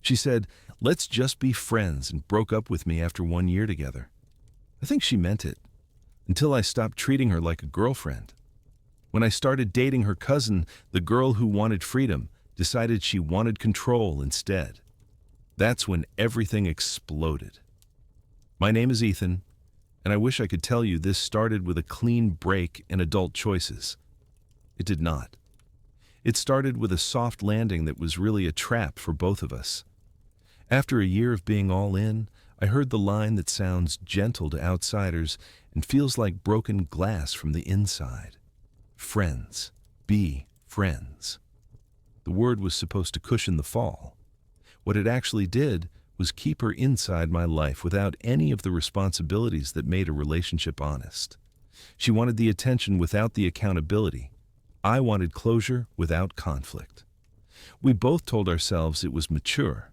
She said, "Let's just be friends," and broke up with me after 1 year together. I think she meant it, until I stopped treating her like a girlfriend. When I started dating her cousin, the girl who wanted freedom decided she wanted control instead. That's when everything exploded. My name is Ethan, and I wish I could tell you this started with a clean break and adult choices. It did not. It started with a soft landing that was really a trap for both of us. After a year of being all in, I heard the line that sounds gentle to outsiders and feels like broken glass from the inside. Friends. Be friends. The word was supposed to cushion the fall. What it actually did was keep her inside my life without any of the responsibilities that made a relationship honest. She wanted the attention without the accountability. I wanted closure without conflict. We both told ourselves it was mature.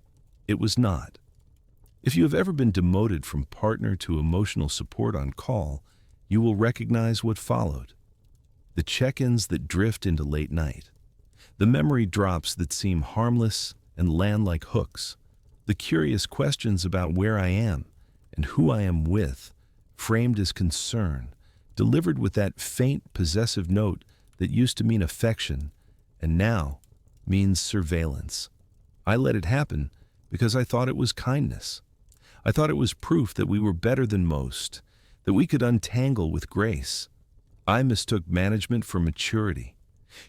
It was not. If you have ever been demoted from partner to emotional support on call, you will recognize what followed. The check-ins that drift into late night. The memory drops that seem harmless and land like hooks. The curious questions about where I am and who I am with, framed as concern, delivered with that faint possessive note that used to mean affection and now means surveillance. I let it happen because I thought it was kindness. I thought it was proof that we were better than most, that we could untangle with grace. I mistook management for maturity.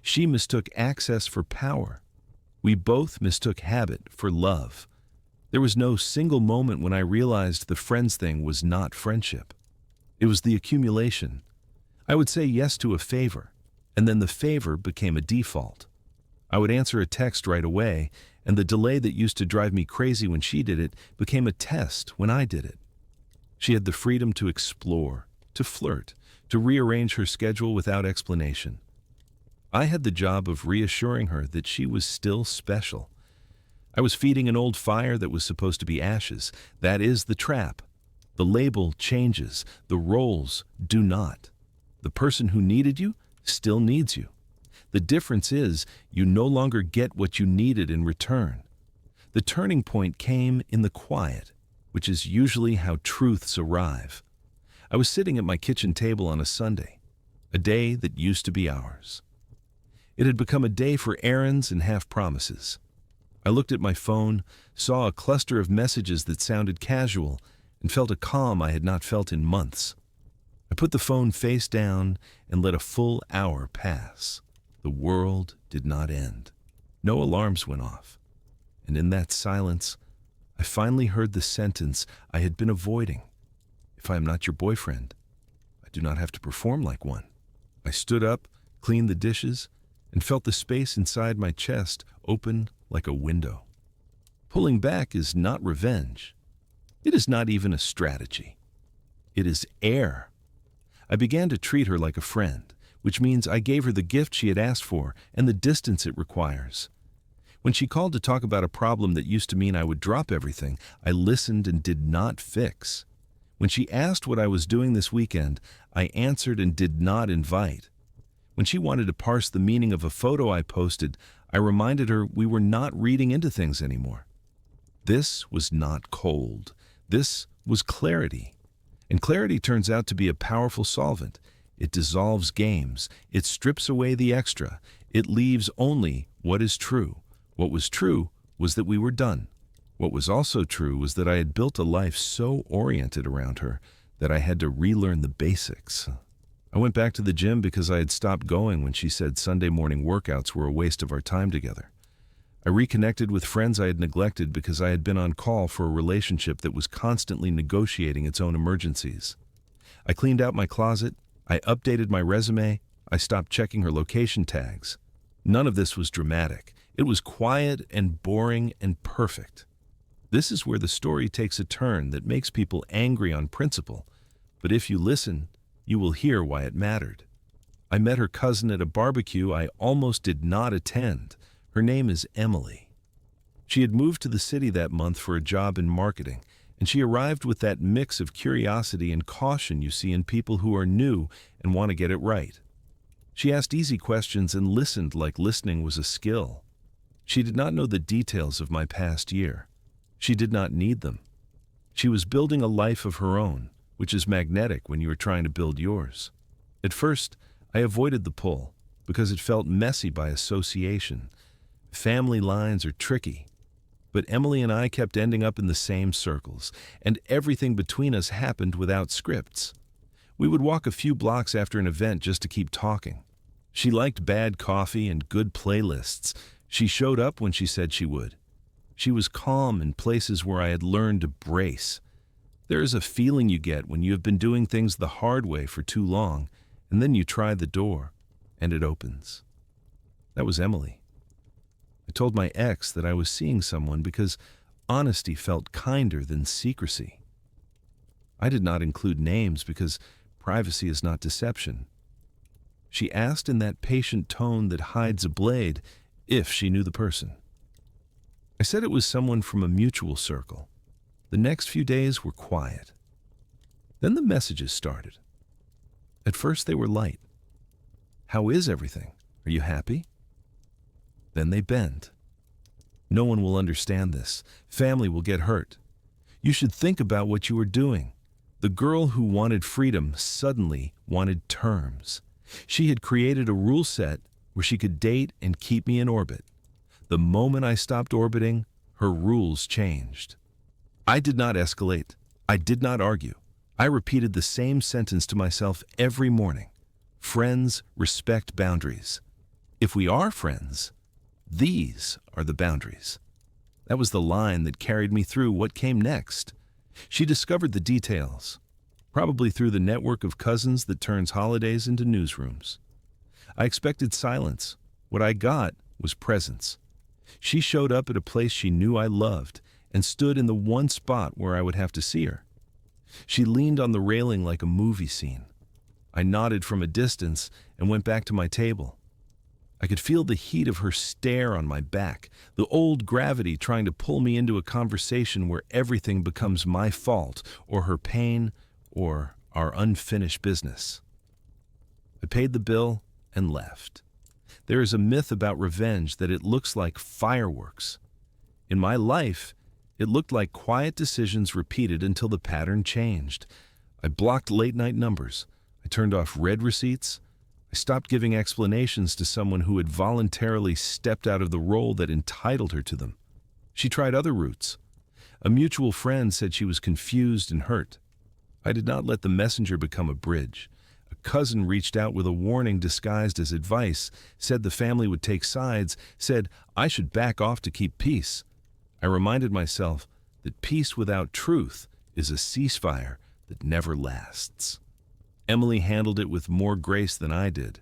She mistook access for power. We both mistook habit for love. There was no single moment when I realized the friends thing was not friendship. It was the accumulation. I would say yes to a favor, and then the favor became a default. I would answer a text right away, and the delay that used to drive me crazy when she did it became a test when I did it. She had the freedom to explore, to flirt, to rearrange her schedule without explanation. I had the job of reassuring her that she was still special. I was feeding an old fire that was supposed to be ashes. That is the trap. The label changes. The roles do not. The person who needed you still needs you. The difference is you no longer get what you needed in return. The turning point came in the quiet, which is usually how truths arrive. I was sitting at my kitchen table on a Sunday, a day that used to be ours. It had become a day for errands and half-promises. I looked at my phone, saw a cluster of messages that sounded casual, and felt a calm I had not felt in months. I put the phone face down and let a full hour pass. The world did not end. No alarms went off. And in that silence, I finally heard the sentence I had been avoiding. If I am not your boyfriend, I do not have to perform like one. I stood up, cleaned the dishes, and felt the space inside my chest open like a window. Pulling back is not revenge. It is not even a strategy. It is air. I began to treat her like a friend, which means I gave her the gift she had asked for and the distance it requires. When she called to talk about a problem that used to mean I would drop everything, I listened and did not fix. When she asked what I was doing this weekend, I answered and did not invite. When she wanted to parse the meaning of a photo I posted, I reminded her we were not reading into things anymore. This was not cold. This was clarity. And clarity turns out to be a powerful solvent. It dissolves games. It strips away the extra. It leaves only what is true. What was true was that we were done. What was also true was that I had built a life so oriented around her that I had to relearn the basics. I went back to the gym because I had stopped going when she said Sunday morning workouts were a waste of our time together. I reconnected with friends I had neglected because I had been on call for a relationship that was constantly negotiating its own emergencies. I cleaned out my closet. I updated my resume. I stopped checking her location tags. None of this was dramatic. It was quiet and boring and perfect. This is where the story takes a turn that makes people angry on principle, but if you listen, you will hear why it mattered. I met her cousin at a barbecue I almost did not attend. Her name is Emily. She had moved to the city that month for a job in marketing, and she arrived with that mix of curiosity and caution you see in people who are new and want to get it right. She asked easy questions and listened like listening was a skill. She did not know the details of my past year. She did not need them. She was building a life of her own, which is magnetic when you are trying to build yours. At first, I avoided the pull because it felt messy by association. Family lines are tricky. But Emily and I kept ending up in the same circles, and everything between us happened without scripts. We would walk a few blocks after an event just to keep talking. She liked bad coffee and good playlists. She showed up when she said she would. She was calm in places where I had learned to brace. There is a feeling you get when you have been doing things the hard way for too long, and then you try the door, and it opens. That was Emily. I told my ex that I was seeing someone because honesty felt kinder than secrecy. I did not include names because privacy is not deception. She asked in that patient tone that hides a blade if she knew the person. I said it was someone from a mutual circle. The next few days were quiet. Then the messages started. At first they were light. How is everything? Are you happy? Then they bent. No one will understand this. Family will get hurt. You should think about what you are doing. The girl who wanted freedom suddenly wanted terms. She had created a rule set where she could date and keep me in orbit. The moment I stopped orbiting, her rules changed. I did not escalate. I did not argue. I repeated the same sentence to myself every morning. Friends respect boundaries. If we are friends, these are the boundaries. That was the line that carried me through what came next. She discovered the details, probably through the network of cousins that turns holidays into newsrooms. I expected silence. What I got was presence. She showed up at a place she knew I loved and stood in the one spot where I would have to see her. She leaned on the railing like a movie scene. I nodded from a distance and went back to my table. I could feel the heat of her stare on my back, the old gravity trying to pull me into a conversation where everything becomes my fault or her pain or our unfinished business. I paid the bill and left. There is a myth about revenge that it looks like fireworks. In my life, it looked like quiet decisions repeated until the pattern changed. I blocked late-night numbers. I turned off red receipts. I stopped giving explanations to someone who had voluntarily stepped out of the role that entitled her to them. She tried other routes. A mutual friend said she was confused and hurt. I did not let the messenger become a bridge. A cousin reached out with a warning disguised as advice, said the family would take sides, said I should back off to keep peace. I reminded myself that peace without truth is a ceasefire that never lasts. Emily handled it with more grace than I did.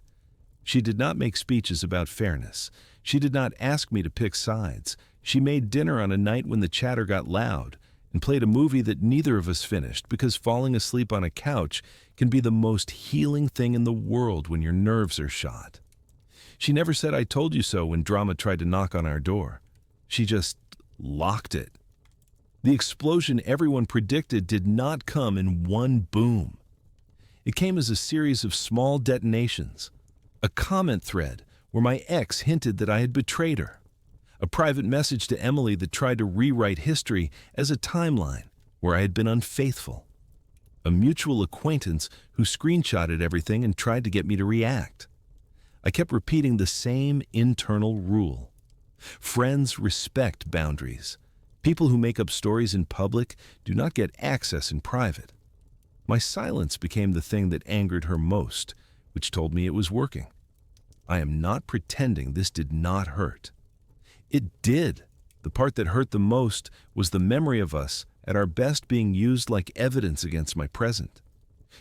She did not make speeches about fairness. She did not ask me to pick sides. She made dinner on a night when the chatter got loud and played a movie that neither of us finished because falling asleep on a couch can be the most healing thing in the world when your nerves are shot. She never said I told you so when drama tried to knock on our door. She just locked it. The explosion everyone predicted did not come in one boom. It came as a series of small detonations. A comment thread where my ex hinted that I had betrayed her. A private message to Emily that tried to rewrite history as a timeline where I had been unfaithful. A mutual acquaintance who screenshotted everything and tried to get me to react. I kept repeating the same internal rule. Friends respect boundaries. People who make up stories in public do not get access in private. My silence became the thing that angered her most, which told me it was working. I am not pretending this did not hurt. It did. The part that hurt the most was the memory of us at our best being used like evidence against my present.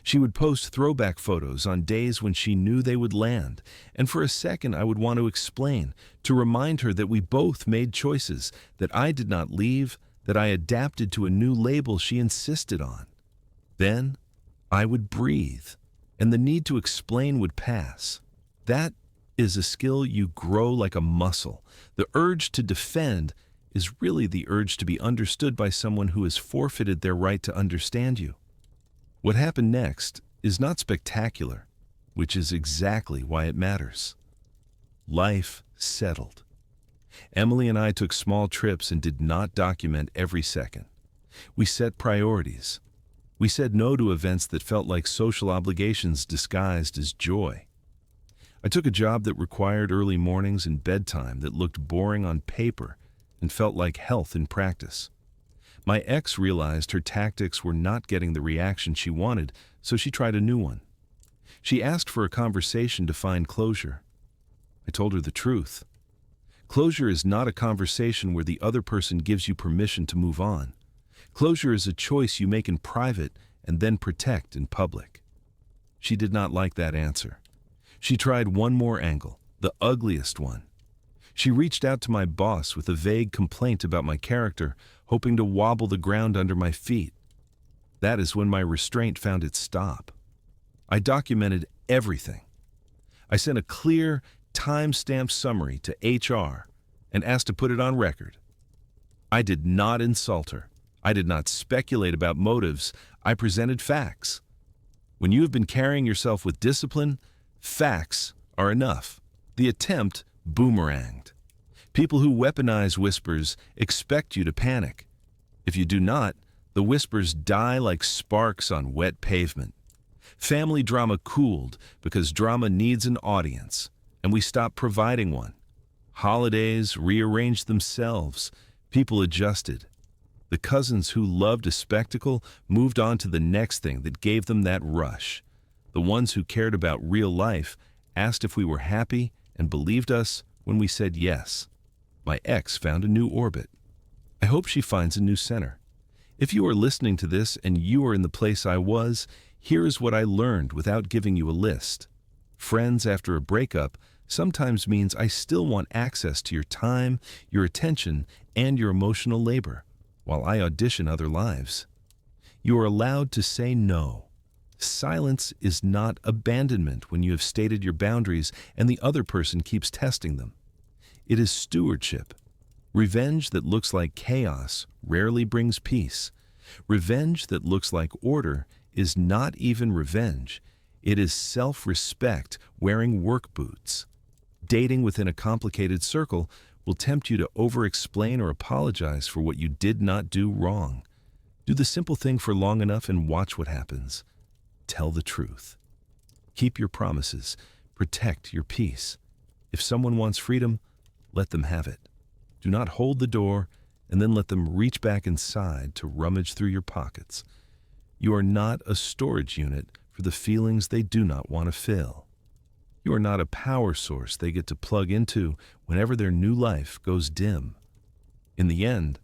She would post throwback photos on days when she knew they would land, and for a second I would want to explain, to remind her that we both made choices, that I did not leave, that I adapted to a new label she insisted on. Then I would breathe, and the need to explain would pass. That is a skill you grow like a muscle. The urge to defend is really the urge to be understood by someone who has forfeited their right to understand you. What happened next is not spectacular, which is exactly why it matters. Life settled. Emily and I took small trips and did not document every second. We set priorities. We said no to events that felt like social obligations disguised as joy. I took a job that required early mornings and bedtime that looked boring on paper and felt like health in practice. My ex realized her tactics were not getting the reaction she wanted, so she tried a new one. She asked for a conversation to find closure. I told her the truth. Closure is not a conversation where the other person gives you permission to move on. Closure is a choice you make in private and then protect in public. She did not like that answer. She tried one more angle, the ugliest one. She reached out to my boss with a vague complaint about my character, hoping to wobble the ground under my feet. That is when my restraint found its stop. I documented everything. I sent a clear, time-stamped summary to HR and asked to put it on record. I did not insult her. I did not speculate about motives. I presented facts. When you have been carrying yourself with discipline, facts are enough. The attempt boomeranged. People who weaponize whispers expect you to panic. If you do not, the whispers die like sparks on wet pavement. Family drama cooled because drama needs an audience, and we stopped providing one. Holidays rearranged themselves. People adjusted. The cousins who loved a spectacle moved on to the next thing that gave them that rush. The ones who cared about real life asked if we were happy and believed us when we said yes. My ex found a new orbit. I hope she finds a new center. If you are listening to this and you are in the place I was, here is what I learned without giving you a list. Friends after a breakup sometimes means I still want access to your time, your attention, and your emotional labor, while I audition other lives. You are allowed to say no. Silence is not abandonment when you have stated your boundaries and the other person keeps testing them. It is stewardship. Revenge that looks like chaos rarely brings peace. Revenge that looks like order is not even revenge. It is self-respect wearing work boots. Dating within a complicated circle will tempt you to over-explain or apologize for what you did not do wrong. Do the simple thing for long enough and watch what happens. Tell the truth. Keep your promises. Protect your peace. If someone wants freedom, let them have it. Do not hold the door and then let them reach back inside to rummage through your pockets. You are not a storage unit for the feelings they do not want to fill. You are not a power source they get to plug into whenever their new life goes dim. In the end,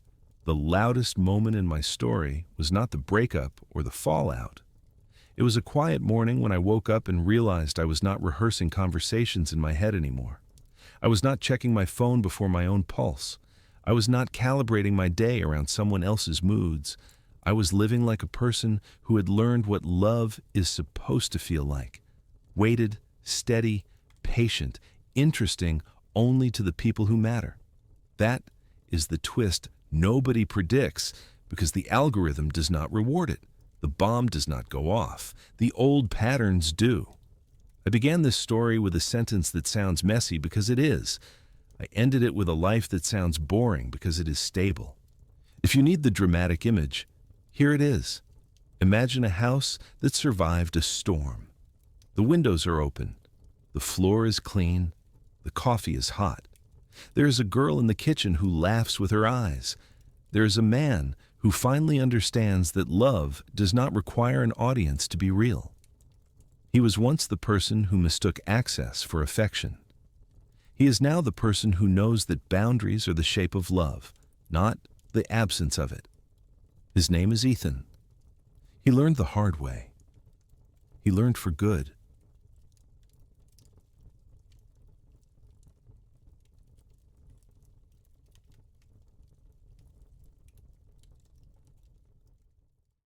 the loudest moment in my story was not the breakup or the fallout. It was a quiet morning when I woke up and realized I was not rehearsing conversations in my head anymore. I was not checking my phone before my own pulse. I was not calibrating my day around someone else's moods. I was living like a person who had learned what love is supposed to feel like. Weighted, steady, patient, interesting only to the people who matter. That is the twist nobody predicts because the algorithm does not reward it. The bomb does not go off. The old patterns do. I began this story with a sentence that sounds messy because it is. I ended it with a life that sounds boring because it is stable. If you need the dramatic image, here it is. Imagine a house that survived a storm. The windows are open. The floor is clean. The coffee is hot. There is a girl in the kitchen who laughs with her eyes. There is a man who finally understands that love does not require an audience to be real. He was once the person who mistook access for affection. He is now the person who knows that boundaries are the shape of love, not the absence of it. His name is Ethan. He learned the hard way. He learned for good.